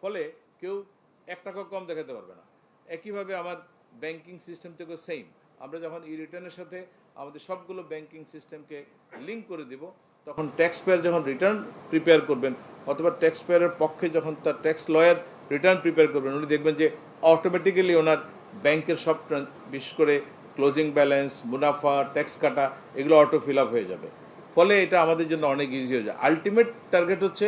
ফলে কেউ 1 টাকা কম দেখাতে পারবে না। একইভাবে আমার ব্যাংকিং সিস্টেম থেকেও সেম, আমরা যখন ই রিটার্নের সাথে আমাদের সবগুলো ব্যাংকিং সিস্টেমকে লিঙ্ক করে দিব, তখন ট্যাক্স পেয়ার যখন রিটার্ন প্রিপেয়ার করবেন অথবা ট্যাক্স পেয়ারের পক্ষে যখন তার ট্যাক্স লয়ার রিটার্ন প্রিপেয়ার করবেন, উনি দেখবেন যে অটোমেটিক্যালি ওনার ব্যাংকের সব বিশেষ করে ক্লোজিং ব্যালেন্স, মুনাফা, ট্যাক্স কাটা এগুলো অটো ফিল আপ হয়ে যাবে। ফলে এটা আমাদের জন্য অনেক ইজি হয়ে যায়। আলটিমেট টার্গেট হচ্ছে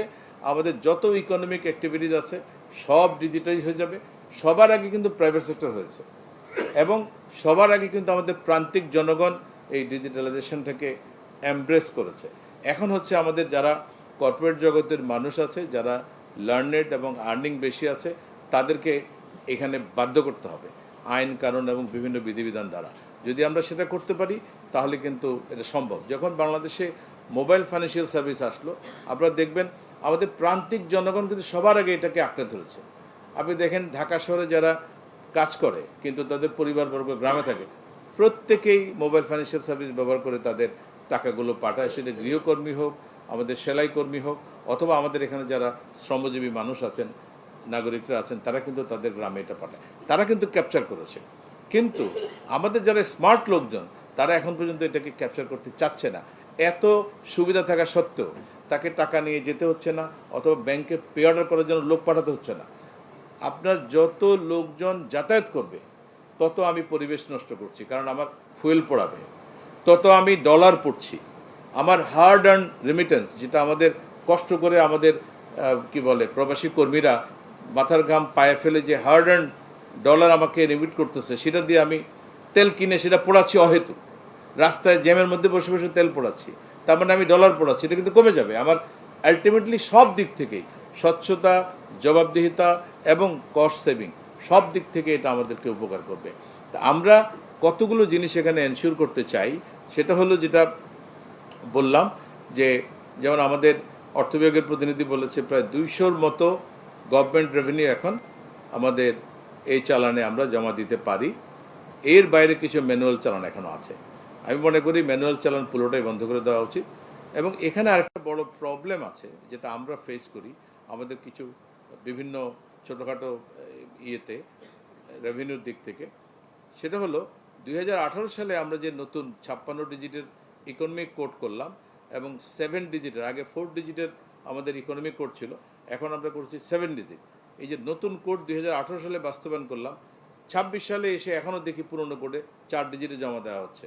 আমাদের যত ইকোনমিক অ্যাক্টিভিটিস আছে সব ডিজিটাইজ হয়ে যাবে। সবার আগে কিন্তু প্রাইভেট সেক্টর হয়েছে এবং সবার আগে কিন্তু আমাদের প্রান্তিক জনগণ এই ডিজিটালাইজেশনটাকে এমব্রেস করেছে। এখন হচ্ছে আমাদের যারা কর্পোরেট জগতের মানুষ আছে, যারা লার্নেড এবং আর্নিং বেশি আছে, তাদেরকে এখানে বাধ্য করতে হবে আইন কানুন এবং বিভিন্ন বিধিবিধান দ্বারা। যদি আমরা সেটা করতে পারি তাহলে কিন্তু এটা সম্ভব। যখন বাংলাদেশে মোবাইল ফাইন্যান্সিয়াল সার্ভিস আসলো, আপনারা দেখবেন আমাদের প্রান্তিক জনগণ কিন্তু সবার আগে এটাকে আঁকড়ে ধরেছে। আপনি দেখেন ঢাকা শহরে যারা কাজ করে কিন্তু তাদের পরিবারবর্গ গ্রামে থাকে, প্রত্যেকেই মোবাইল ফাইন্যান্সিয়াল সার্ভিস ব্যবহার করে তাদের টাকাগুলো পাঠায়, সেটা গৃহকর্মী হোক, আমাদের সেলাই কর্মী হোক, অথবা আমাদের এখানে যারা শ্রমজীবী মানুষ আছেন, নাগরিকরা আছেন, তারা কিন্তু তাদের গ্রামে এটা পাঠায়। তারা কিন্তু ক্যাপচার করেছে, কিন্তু আমাদের যারা স্মার্ট লোকজন তারা এখন পর্যন্ত এটাকে ক্যাপচার করতে চাচ্ছে না। এত সুবিধা থাকা সত্ত্বেও তাকে টাকা নিয়ে যেতে হচ্ছে না, অথবা ব্যাংকে পে অর্ডার করার জন্য লোক পাঠাতে হচ্ছে না। আপনার যত লোকজন যাতায়াত করবে তত আমি পরিবেশ নষ্ট করছি, কারণ আমার ফুয়েল পড়াবে, তত আমি ডলার পড়ছি। আমার হার্ড আর্ন রেমিটেন্স, যেটা আমাদের কষ্ট করে আমাদের কি বলে প্রবাসী কর্মীরা মাথার ঘাম পায়ে ফেলে যে হার্ড আর্ন ডলার আমাকে রিমিট করতেছে, সেটা দিয়ে আমি তেল কিনে সেটা পোড়াচ্ছি অহেতু, রাস্তায় জ্যামের মধ্যে বসে বসে তেল পোড়াচ্ছি, তার মানে আমি ডলার পোড়াচ্ছি। এটা কিন্তু কমে যাবে আমার আলটিমেটলি সব দিক থেকেই, স্বচ্ছতা, জবাবদিহিতা এবং কস্ট সেভিং, সব দিক থেকে এটা আমাদেরকে উপকার করবে। তা আমরা কতগুলো জিনিস এখানে এনশিওর করতে চাই, সেটা হলো যেটা বললাম যে যেমন আমাদের অর্থ বিভাগের প্রতিনিধি বলেছে প্রায় 200-র মতো গভর্নমেন্ট রেভিনিউ এখন আমাদের এই চালানে আমরা জমা দিতে পারি। এর বাইরে কিছু ম্যানুয়াল চালান এখনও আছে। আমি মনে করি ম্যানুয়াল চালান পুরোটাই বন্ধ করে দেওয়া উচিত। এবং এখানে আরেকটা বড় প্রবলেম আছে যেটা আমরা ফেস করি আমাদের কিছু বিভিন্ন ছোটোখাটো ইয়েতে রেভিনিউর দিক থেকে, সেটা হলো 2018 সালে আমরা যে নতুন 56 ডিজিটের ইকোনমিক কোড করলাম এবং 7 ডিজিটের, আগে 4 ডিজিটের আমাদের ইকোনমিক কোড ছিল, এখন আমরা করছি 7 ডিজিট। এই যে নতুন কোড 2018 সালে বাস্তবায়ন করলাম, 26 সালে এসে এখনও দেখি পুরনো কোডে 4 ডিজিটে জমা দেওয়া হচ্ছে।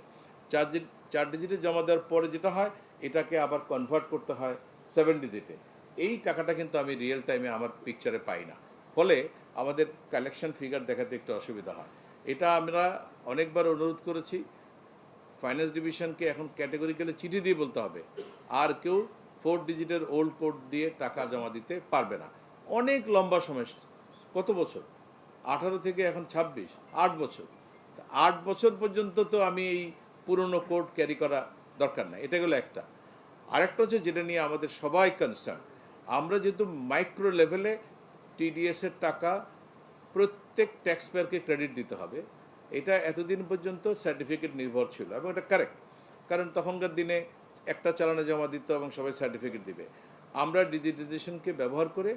4 ডিজিটে জমা দেওয়ার পরে যেটা হয়, এটাকে আবার কনভার্ট করতে হয় 7 ডিজিটে। এই টাকাটা কিন্তু আমি রিয়েল টাইমে আমার পিকচারে পাই না, ফলে আমাদের কালেকশন ফিগার দেখাতে একটু অসুবিধা হয়। এটা আমরা অনেকবার অনুরোধ করেছি ফাইন্যান্স ডিভিশনকে, এখন ক্যাটেগরিক্যালি চিঠি দিয়ে বলতে হবে আর কেউ 4 ডিজিটের ওল্ড কোড দিয়ে টাকা জমা দিতে পারবে না। অনেক লম্বা সময়, কত বছর, 18 থেকে এখন 26, 8 বছর। 8 বছর পর্যন্ত তো আমি এই পুরনো কোড ক্যারি করা দরকার না। এটা গেলো একটা। আরেকটা হচ্ছে যেটা নিয়ে আমাদের সবাই কনসার্ন, আমরা যেহেতু মাইক্রো লেভেলে টিডিএসের টাকা প্রত্যেক ট্যাক্স পেয়ারকে ক্রেডিট দিতে হবে, এটা এতদিন পর্যন্ত সার্টিফিকেট নির্ভর ছিল এবং এটা কারেক্ট, কারণ তখনকার দিনে একটা চালানে জমা দিত এবং সবাই সার্টিফিকেট দিবে। আমরা ডিজিটাইজেশনকে ব্যবহার করে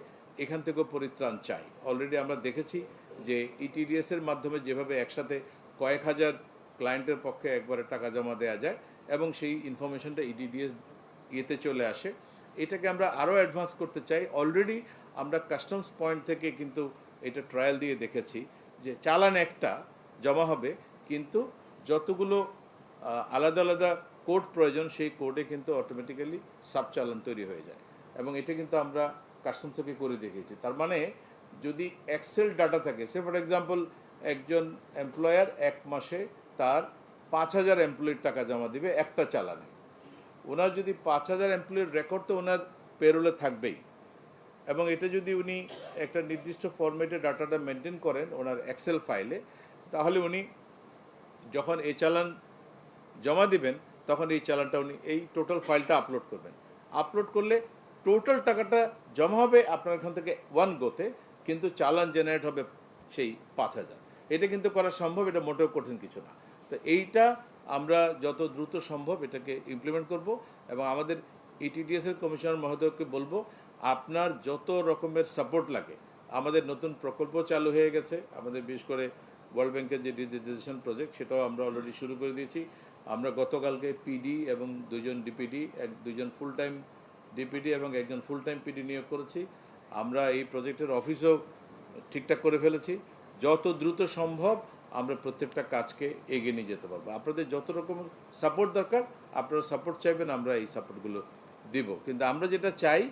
এখান থেকেও পরিত্রাণ চাই। অলরেডি আমরা দেখেছি যে ইটিডিএসের মাধ্যমে যেভাবে একসাথে কয়েক হাজার ক্লায়েন্টের পক্ষে একবারে টাকা জমা দেওয়া যায় এবং সেই ইনফরমেশনটা ইটিডিএস ইয়েতে চলে আসে, এটাকে আমরা আরও অ্যাডভান্স করতে চাই। অলরেডি আমরা কাস্টমস পয়েন্ট থেকে কিন্তু এটা ট্রায়াল দিয়ে দেখেছি যে চালান একটা জমা হবে, কিন্তু যতগুলো আলাদা আলাদা কোড প্রয়োজন সেই কোডে কিন্তু অটোমেটিক্যালি সাব চালান তৈরি হয়ে যায় এবং এটা কিন্তু আমরা কাস্টমস থেকে করে দেখিয়েছি। তার মানে যদি এক্সেল ডাটা থাকে, সে ফর এক্সাম্পল একজন এমপ্লয়ার এক মাসে তার 5,000 এমপ্লয়ির টাকা জমা দিবে একটা চালানে, ওনার যদি 5,000 এমপ্লয়ির রেকর্ড তো ওনার পেরোলে থাকবেই, এবং এটা যদি উনি একটা নির্দিষ্ট ফরম্যাটে ডাটাটা মেনটেন করেন ওনার এক্সেল ফাইলে, তাহলে উনি যখন এই চালান জমা দিবেন তখন এই চালানটা উনি এই টোটাল ফাইলটা আপলোড করবেন। আপলোড করলে টোটাল টাকাটা জমা হবে আপনার এখান থেকে ওয়ান গোতে, কিন্তু চালান জেনারেট হবে সেই 5,000। এটা কিন্তু করা সম্ভব, এটা মোটেও কঠিন কিছু না। তো এইটা আমরা যত দ্রুত সম্ভব এটাকে ইমপ্লিমেন্ট করব এবং আমাদের ইটিডিএসের কমিশনার মহোদয়কে বলবো আপনার যত রকমের সাপোর্ট লাগে আমাদের নতুন প্রকল্প চালু হয়ে গেছে। আমাদের বিশেষ করে ওয়ার্ল্ড ব্যাংকের যে ডিজিটাইজেশন প্রজেক্ট, সেটাও আমরা অলরেডি শুরু করে দিয়েছি। আমরা গতকালকে পিডি এবং দুজন ডিপিডি, দুজন ফুল টাইম ডিপিডি এবং একজন ফুল টাইম পিডি নিয়োগ করেছি। আমরা এই প্রজেক্টের অফিসও ঠিকঠাক করে ফেলেছি। যত দ্রুত সম্ভব আমরা প্রত্যেকটা কাজকে এগিয়ে নিয়ে যেতে পারবো। আপনাদের যত রকম সাপোর্ট দরকার, আপনারা সাপোর্ট চাইবেন, আমরা এই সাপোর্টগুলো দিব। কিন্তু আমরা যেটা চাই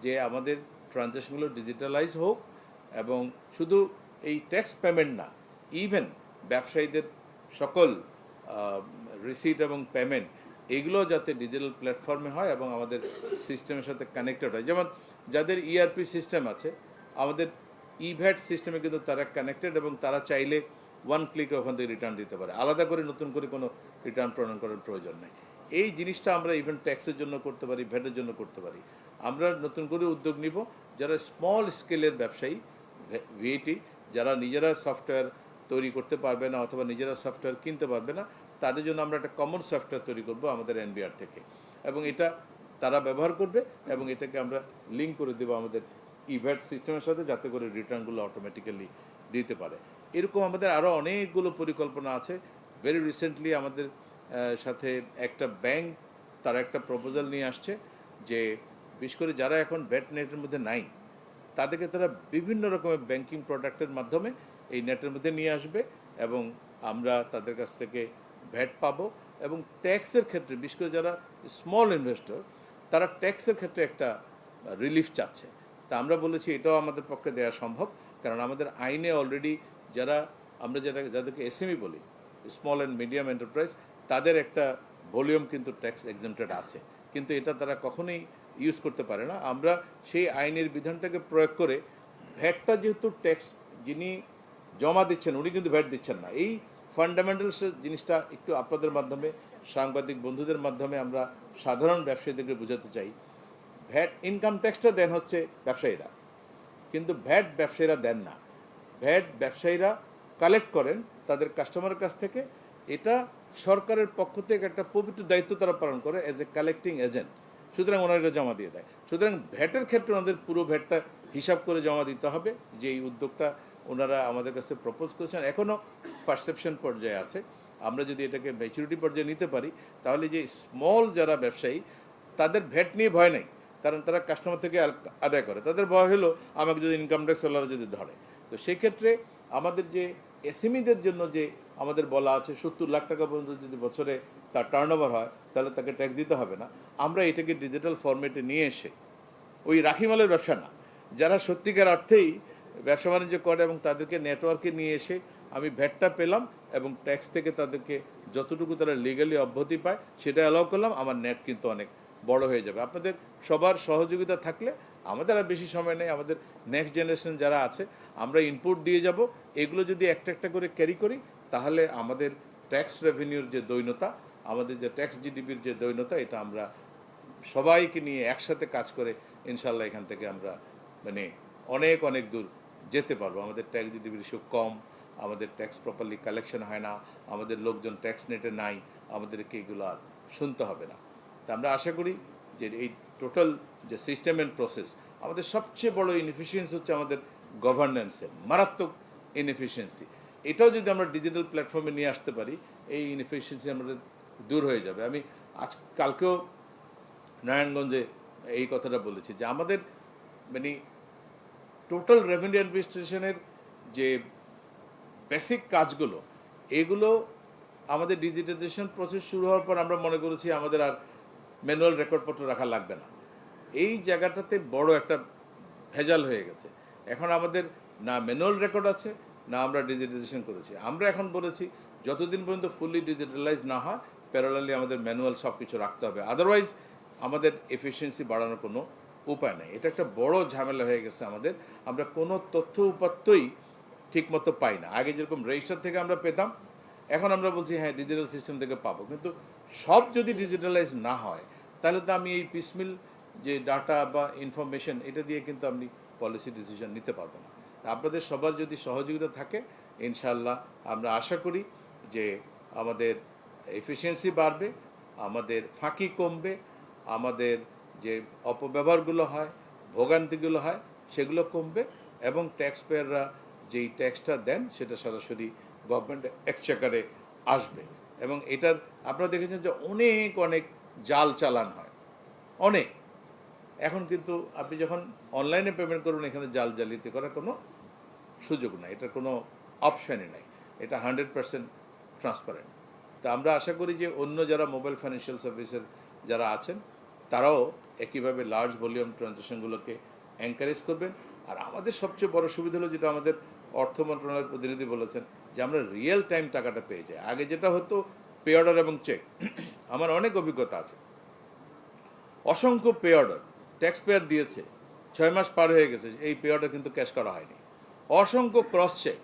যে আমাদের ট্রানজ্যাকশনগুলো ডিজিটালাইজ হোক, এবং শুধু এই ট্যাক্স পেমেন্ট না, ইভেন ব্যবসায়ীদের সকল রিসিট এবং পেমেন্ট এগুলো যাতে ডিজিটাল প্ল্যাটফর্মে হয় এবং আমাদের সিস্টেমের সাথে কানেক্টেড হয়। যেমন যাদের ইআরপি সিস্টেম আছে, আমাদের ইভ্যাট সিস্টেমে কিন্তু তারা কানেক্টেড, এবং তারা চাইলে ওয়ান ক্লিকে ওখান থেকে রিটার্ন দিতে পারে, আলাদা করে নতুন করে কোনো রিটার্ন প্রণয়ন করার প্রয়োজন নেই। এই জিনিসটা আমরা ইভেন ট্যাক্সের জন্য করতে পারি, ভ্যাটের জন্য করতে পারি। আমরা নতুন করে উদ্যোগ নিব, যারা স্মল স্কেলের ব্যবসায়ী, ভিএটি, যারা নিজেরা সফটওয়্যার তৈরি করতে পারবে না অথবা নিজেরা সফটওয়্যার কিনতে পারবে না, তাদের জন্য আমরা একটা কমন সফটওয়্যার তৈরি করব আমাদের এনবিআর থেকে, এবং এটা তারা ব্যবহার করবে, এবং এটাকে আমরা লিঙ্ক করে দেবো আমাদের ইভ্যাট সিস্টেমের সাথে, যাতে করে রিটার্নগুলো অটোমেটিক্যালি দিতে পারে। এরকম আমাদের আরও অনেকগুলো পরিকল্পনা আছে। ভেরি রিসেন্টলি আমাদের সাথে একটা ব্যাংক তারা একটা প্রপোজাল নিয়ে আসছে যে বিশেষ করে যারা এখন ভ্যাট নেটের মধ্যে নাই, তাদেরকে তারা বিভিন্ন রকমের ব্যাংকিং প্রোডাক্টের মাধ্যমে এই নেটের মধ্যে নিয়ে আসবে, এবং আমরা তাদের কাছ থেকে ভ্যাট পাবো। এবং ট্যাক্সের ক্ষেত্রে বিশেষ করে যারা স্মল ইনভেস্টর, তারা ট্যাক্সের ক্ষেত্রে একটা রিলিফ চাচ্ছে। তা আমরা বলেছি এটাও আমাদের পক্ষে দেওয়া সম্ভব, কারণ আমাদের আইনে অলরেডি যারা আমরা যাদেরকে এসএমই বলি, স্মল অ্যান্ড মিডিয়াম এন্টারপ্রাইজ, তাদের একটা ভলিউম কিন্তু ট্যাক্স এক্সেম্পটেড আছে, কিন্তু এটা তারা কখনোই ইউজ করতে পারে না। আমরা সেই আইনের বিধানটাকে প্রয়োগ করে ভ্যাটটা, যেহেতু ট্যাক্স যিনি জমা দিচ্ছেন উনি কিন্তু ভ্যাট দিচ্ছেন না, এই ফান্ডামেন্টালস জিনিসটা একটু আপনাদের মাধ্যমে, সাংবাদিক বন্ধুদের মাধ্যমে আমরা সাধারণ ব্যবসায়ীদেরকে বোঝাতে চাই। ভ্যাট ইনকাম ট্যাক্সটা দেন হচ্ছে ব্যবসায়ীরা, কিন্তু ভ্যাট ব্যবসায়ীরা দেন না। ভ্যাট ব্যবসায়ীরা কালেক্ট করেন তাদের কাস্টমারের কাছ থেকে। এটা সরকারের পক্ষ থেকে একটা পবিত্র দায়িত্ব তারা পালন করে অ্যাজ এ কালেক্টিং এজেন্ট, সুতরাং ওনারা এটা জমা দিয়ে দেয়। সুতরাং ভ্যাটের ক্ষেত্রে ওনাদের পুরো ভ্যাটটা হিসাব করে জমা দিতে হবে, যে এই উদ্যোগটা ওনারা আমাদের কাছে প্রপোজ করেছেন। এখনও পারসেপশন পর্যায়ে আছে। আমরা যদি এটাকে ম্যাচুরিটি পর্যায়ে নিতে পারি, তাহলে যে স্মল যারা ব্যবসায়ী, তাদের ভ্যাট নিয়ে ভয় নেই, কারণ তারা কাস্টমার থেকে আদায় করে। তাদের ভয় হলো আমাকে যদি ইনকাম ট্যাক্স ওয়ালারা যদি ধরে। তো সেই ক্ষেত্রে আমাদের যে এসএমইদের জন্য যে আমাদের বলা আছে 70 লাখ টাকা পর্যন্ত যদি বছরে তার টার্নওভার হয়, তাহলে তাকে ট্যাক্স দিতে হবে না। আমরা এটাকে ডিজিটাল ফরম্যাটে নিয়ে এসে, ওই রাখিমালের ব্যবসা না, যারা সত্যিকার অর্থেই ব্যবসা বাণিজ্য করে এবং তাদেরকে নেটওয়ার্কে নিয়ে এসে আমি ভ্যাটটা পেলাম, এবং ট্যাক্স থেকে তাদেরকে যতটুকু তারা লিগালি অব্যাহতি পায় সেটা অ্যালাউ করলাম, আমার নেট কিন্তু অনেক বড় হয়ে যাবে। আপনাদের সবার সহযোগিতা থাকলে, আমাদের আর বেশি সময় নেই, আমাদের নেক্সট জেনারেশন যারা আছে, আমরা ইনপুট দিয়ে যাব। এগুলো যদি একটা একটা করে ক্যারি করি, তাহলে আমাদের ট্যাক্স রেভিনিউর যে দৈন্যতা, আমাদের যে ট্যাক্স জিডিপির যে দৈন্যতা, এটা আমরা সবাইকে নিয়ে একসাথে কাজ করে ইনশাল্লাহ এখান থেকে আমরা মানে অনেক অনেক দূর যেতে পারবো। আমাদের ট্যাক্স জিডিপির ইস্যু কম, আমাদের ট্যাক্স প্রপারলি কালেকশন হয় না, আমাদের লোকজন ট্যাক্স নেটে নাই, আমাদেরকে এগুলো আর শুনতে হবে না। তা আমরা আশা করি যে এই টোটাল যে সিস্টেম অ্যান্ড প্রসেস, আমাদের সবচেয়ে বড় ইনএফিসিয়েন্সি হচ্ছে আমাদের গভর্নেন্সের মারাত্মক ইনএফিসিয়েন্সি। এটাও যদি আমরা ডিজিটাল প্ল্যাটফর্মে নিয়ে আসতে পারি, এই ইনএফিসিয়েন্সি আমাদের দূর হয়ে যাবে। আমি কালকেও নারায়ণগঞ্জে এই কথাটা বলেছি যে আমাদের মানে টোটাল রেভিনিউ অ্যাডমিনিস্ট্রেশনের যে বেসিক কাজগুলো, এগুলো আমাদের ডিজিটাইজেশন প্রসেস শুরু হওয়ার পর আমরা মনে করেছি আমাদের আর ম্যানুয়াল রেকর্ডপত্র রাখা লাগবে না। এই জায়গাটাতে বড় একটা ভেজাল হয়ে গেছে। এখন আমাদের না ম্যানুয়াল রেকর্ড আছে, না আমরা ডিজিটাইজেশন করেছি। আমরা এখন বলেছি যতদিন পর্যন্ত ফুললি ডিজিটালাইজ না হয়, প্যারালালি আমাদের ম্যানুয়াল সব কিছু রাখতে হবে, আদারওয়াইজ আমাদের এফিসিয়েন্সি বাড়ানোর কোনো উপায় নেই। এটা একটা বড় ঝামেলা হয়ে গেছে আমাদের। আমরা কোনো তথ্য উপাত্তই ঠিকমতো পাই না। আগে যেরকম রেজিস্টার থেকে আমরা পেতাম, এখন আমরা বলছি হ্যাঁ ডিজিটাল সিস্টেম থেকে পাবো, কিন্তু সব যদি ডিজিটালাইজ না হয়, তাহলে তো আমি এই পিসমিল যে ডাটা বা ইনফরমেশন, এটা দিয়ে কিন্তু আপনি পলিসি ডিসিশন নিতে পারবো না। আপনাদের সবার যদি সহযোগিতা থাকে, ইনশাল্লাহ আমরা আশা করি যে আমাদের এফিসিয়েন্সি বাড়বে, আমাদের ফাঁকি কমবে, আমাদের যে অপব্যবহারগুলো হয়, ভোগান্তিগুলো হয়, সেগুলো কমবে, এবং ট্যাক্স পেয়াররা যেই ট্যাক্সটা দেন সেটা সরাসরি গভর্নমেন্ট এক্সচেকারে আসবে। এবং এটার আপনারা দেখেছেন যে অনেক অনেক জাল চালান হয় অনেক। এখন কিন্তু আপনি যখন অনলাইনে পেমেন্ট করবেন এখানে জাল জালিয়াতি করার কোনো সুযোগ নাই, এটার কোনো অপশানই নাই, এটা 100% ট্রান্সপারেন্ট। তা আমরা আশা করি যে অন্য যারা মোবাইল ফাইন্যান্সিয়াল সার্ভিসের যারা আছেন তারাও একইভাবে লার্জ ভলিউম ট্রানজ্যাকশনগুলোকে এনকারেজ করবেন। আর আমাদের সবচেয়ে বড় সুবিধা হলো যেটা আমাদের অর্থ মন্ত্রণালয়ের প্রতিনিধি বলেছেন যে আমরা রিয়েল টাইম টাকাটা পেয়ে যাই। আগে যেটা হতো পে অর্ডার এবং চেক, আমার অনেক অভিজ্ঞতা আছে, অসংখ্য পে অর্ডার ট্যাক্স পেয়ার দিয়েছে, 6 মাস পার হয়ে গেছে, এই পে অর্ডার কিন্তু ক্যাশ করা হয়নি। অসংখ্য ক্রস চেক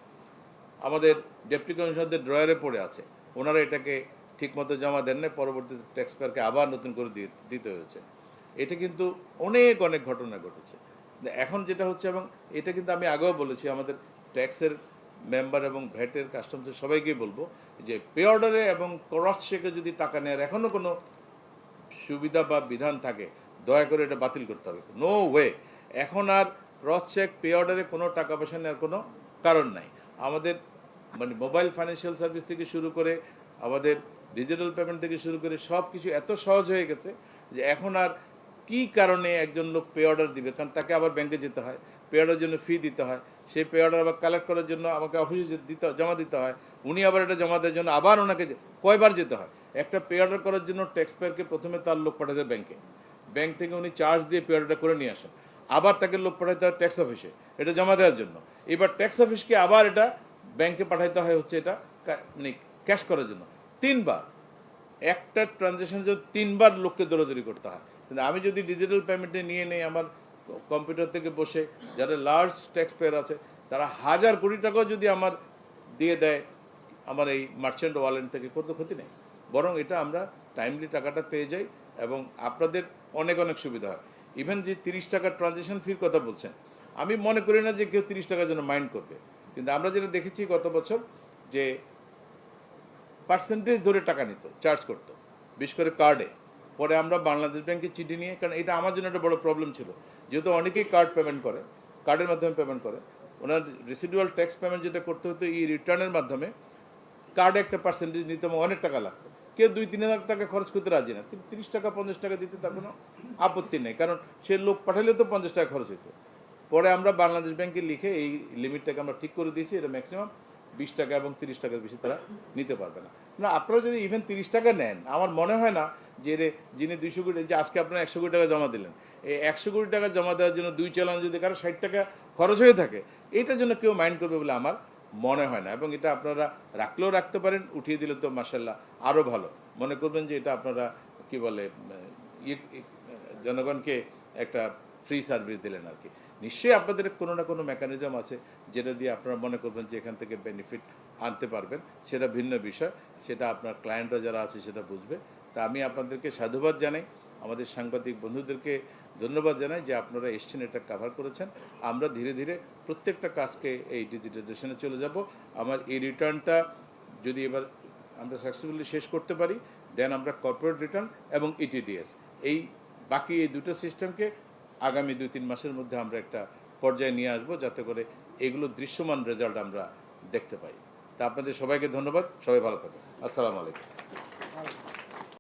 আমাদের ডেপুটি কমিশনারদের ড্রয়ারে পড়ে আছে, ওনারা এটাকে ঠিকমতো জমা দেন না, পরবর্তীতে ট্যাক্স পেয়ারকে আবার নতুন করে দিতে হয়েছে। এটা কিন্তু অনেক অনেক ঘটনা ঘটেছে এখন যেটা হচ্ছে। এবং এটা কিন্তু আমি আগেও বলেছি, আমাদের ট্যাক্সের মেম্বার এবং ভ্যাটের কাস্টমসের সবাইকেই বলবো যে পে অর্ডারে এবং ক্রস চেকে যদি টাকা নেওয়ার এখনও কোনো সুবিধা বা বিধান থাকে দয়া করে এটা বাতিল করতে হবে। নো ওয়ে, এখন আর ক্রস চেক পে অর্ডারে কোনো টাকা পয়সা নেওয়ার কোনো কারণ নাই। আমাদের মানে মোবাইল ফাইন্যান্সিয়াল সার্ভিস থেকে শুরু করে আমাদের ডিজিটাল পেমেন্ট থেকে শুরু করে সব কিছু এত সহজ হয়ে গেছে যে এখন আর কি কারণে একজন লোক পে অর্ডার দিবে, কারণ তাকে আবার ব্যাংকে যেতে হয়, পে অর্ডারের জন্য ফি দিতে হয়, সেই পে অর্ডার আবার কালেক্ট করার জন্য আমাকে অফিসে জমা দিতে হয়, উনি আবার এটা জমা দেওয়ার জন্য আবার ওনাকে কয়বার যেতে হয়। একটা পে অর্ডার করার জন্য ট্যাক্স পেয়ারকে প্রথমে তার লোক পাঠাতে ব্যাংকে, ব্যাংক থেকে উনি চার্জ দিয়ে পে অর্ডারটা করে নিয়ে আসেন, আবার তাকে লোক পাঠাতে হয় ট্যাক্স অফিসে এটা জমা দেওয়ার জন্য, এবার ট্যাক্স অফিসকে আবার এটা ব্যাংকে পাঠাইতে হয় হচ্ছে এটা মানে ক্যাশ করার জন্য। 3বার একটা ট্রানজ্যাকশনের জন্য 3বার লোককে দৌড়াদৌড়ি করতে হয়। কিন্তু আমি যদি ডিজিটাল পেমেন্টে নিয়ে নেই আমার কম্পিউটার থেকে বসে, যারা লার্জ ট্যাক্স পেয়ার আছে তারা 1000 কোটি টাকাও যদি আমার দিয়ে দেয় আমার এই মার্চেন্ট ওয়ালেট থেকে, করতে ক্ষতি নেই, বরং এটা আমরা টাইমলি টাকাটা পেয়ে যাই এবং আপনাদের অনেক অনেক সুবিধা হয়। ইভেন যে 30 টাকার ট্রানজ্যাকশন ফির কথা বলছেন, আমি মনে করি না যে কেউ 30 টাকার জন্য মাইন্ড করবে, কিন্তু আমরা যেটা দেখেছি গত বছর যে পার্সেন্টেজ ধরে টাকা নিত, চার্জ করতো, বিশেষ করে কার্ডে। পরে আমরা বাংলাদেশ ব্যাংকে চিঠি নিয়ে, কারণ এটা আমার জন্য একটা বড় প্রবলেম ছিল, যেহেতু অনেকেই কার্ড পেমেন্ট করে, কার্ডের মাধ্যমে পেমেন্ট করে, ওনার রেসিডুয়াল ট্যাক্স পেমেন্ট যেটা করতে হতো এই রিটার্নের মাধ্যমে, কার্ডে একটা পার্সেন্টেজ নিতে অনেক টাকা লাগতো, কেউ 2-3 হাজার টাকা খরচ করতে রাজি না, কিন্তু 30 টাকা 50 টাকা দিতে তার কোনো আপত্তি নেই, কারণ সে লোক পাঠালে তো 50 টাকা খরচ হতো। পরে আমরা বাংলাদেশ ব্যাংকে লিখে এই লিমিটটাকে আমরা ঠিক করে দিয়েছি, এটা ম্যাক্সিমাম 20 টাকা এবং 30 টাকার বেশি তারা নিতে পারবে না। না, আপনারা যদি ইভেন 30 টাকা নেন, আমার মনে হয় না যে যিনি 200 কোটি, যে আজকে আপনারা 100 কোটি টাকা জমা দিলেন, এই 100 কোটি টাকা জমা দেওয়ার জন্য 2 চালান যদি কারো 60 টাকা খরচ হয়ে থাকে, এইটার জন্য কেউ মাইন্ড করবে বলে আমার মনে হয় না। এবং এটা আপনারা রাখলেও রাখতে পারেন, উঠিয়ে দিলে তো মাশাআল্লাহ আরও ভালো, মনে করবেন যে এটা আপনারা কি বলে জনগণকে একটা ফ্রি সার্ভিস দিলেন আর কি। নিশ্চয়ই আপনাদের কোনো না কোনো মেকানিজম আছে যেটা দিয়ে আপনারা মনে করবেন যে এখান থেকে বেনিফিট আনতে পারবেন, সেটা ভিন্ন বিষয়, সেটা আপনার ক্লায়েন্টরা যারা আছে সেটা বুঝবে। তা আমি আপনাদেরকে সাধুবাদ জানাই, আমাদের সাংবাদিক বন্ধুদেরকে ধন্যবাদ জানাই যে আপনারা এসছেন, এটা কভার করেছেন। আমরা ধীরে ধীরে প্রত্যেকটা কাজকে এই ডিজিটাইজেশনে চলে যাব। আমার এই রিটার্নটা যদি এবার আমরা সাকসেসফুলি শেষ করতে পারি, দেন আমরা কর্পোরেট রিটার্ন এবং ইটিডিএস, এই বাকি এই দুটো সিস্টেমকে আগামী 2-3 মাসের মধ্যে আমরা একটা পর্যায়ে নিয়ে আসবো, যাতে করে এগুলো দৃশ্যমান রেজাল্ট আমরা দেখতে পাই। তা আপনাদের সবাইকে ধন্যবাদ, সবাই ভালো থাকবেন। আসসালামু আলাইকুম।